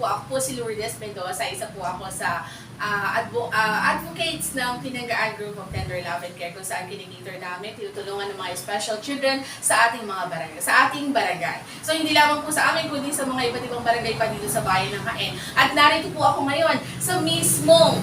po, ako po si Lourdes Mendoza, isa po ako sa advocates ng Pinanggaan Group of Tender Love and Care, kung saan kinikater namin, tinutulungan ng mga special children sa ating mga barangay, sa ating barangay. So hindi lamang po sa amin, kundi sa mga iba't ibang barangay pa dito sa bayan ng Jaen. At narito po ako ngayon sa mismong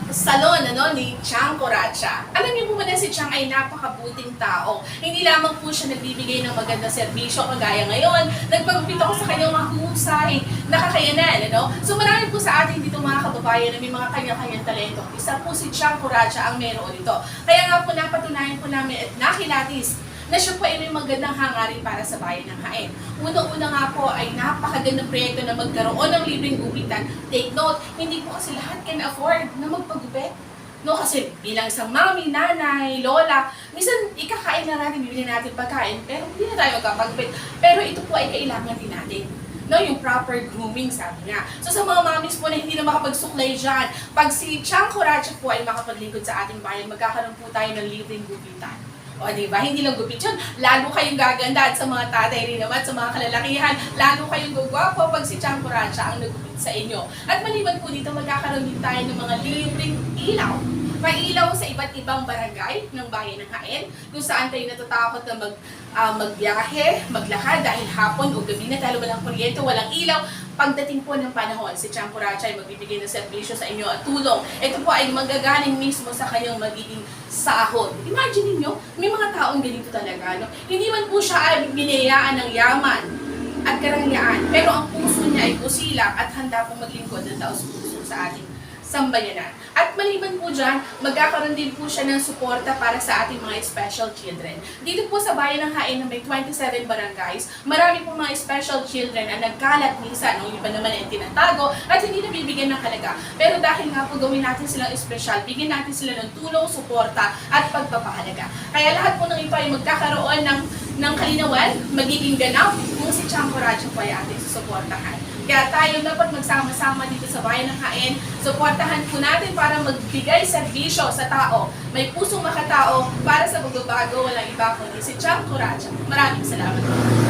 salon ni Chang Coracha. Alam niyo po ba na si Chang ay napakabuting tao. Hindi lamang po siya nagbibigay ng magandang serbisyo kagaya ngayon. Nagpagupit ako sa kanyang mahusay na kakayanan. So marami po sa atin dito mga kababayan na may mga kanya-kanyang talento. Isa po si Chang Coracha ang meron ito. Kaya nga po napatunayan po namin at nakilatis na siya po ay may magandang hangarin para sa bayan ng Jaen. Unang-una nga po ay napakagandang proyekto na magkaroon ng libreng gupitan. Take note, hindi po kasi lahat can afford na magpagupit. Kasi bilang isang mami, nanay, lola, minsan ikakain na natin, bibili natin pagkain, pero hindi na tayo magpagupit. Pero ito po ay kailangan din natin. Yung proper grooming, sabi nga. So sa mga mamis po na hindi na makapagsuklay dyan, pag si Chang Coracha po ay makapaglingkod sa ating bayan, magkakaroon po tayo ng libreng gupitan. O diba, hindi lang gupit yun, lalo kayong gaganda. At sa mga tatay rin naman, sa mga kalalakihan, lalo kayong gugwapo pag si Chang Coracha ang nagupit sa inyo. At maliban po dito, magkakaroon din tayo ng mga libreng ilaw. May ilaw sa iba't ibang barangay ng bayan ng Jaen, kung saan tayo natatakot na magbiyahe, maglakad dahil hapon o gabi na dahil walang kuryente, walang ilaw. Pagdating po ng panahon, si Chang Coracha ay magbibigay ng serbisyo sa inyo at tulong. Ito po ay magagaling mismo sa kanyang magiging sahod. Imagine niyo, may mga taong ganito talaga. Hindi man po siya ay binayaan ng yaman at karangyaan, pero ang puso niya ay pusilak at handa pong maglingkod ng taos-puso sa ating sambayanan. At maliban po dyan, magkakaroon din po siya ng suporta para sa ating mga special children. Dito po sa bayan ng Jaen na may 27 barangays, marami po mga special children na nagkalat minsan, yung iba naman ay tinatago at hindi nabibigyan ng halaga. Pero dahil nga po gawin natin silang special, bigyan natin sila ng tulong, suporta at pagpapahalaga. Kaya lahat po ng ito ay magkakaroon ng kalinawan, magiging ganap kung si Chang Coracha po ay ating susuportahan. Kaya tayo dapat magsama-sama dito sa bayan ng Jaen. Suportahan po natin para magbigay serbisyo sa tao. May pusong makatao para sa pagbabago, walang iba kundi si Chang Coracha. Maraming salamat po.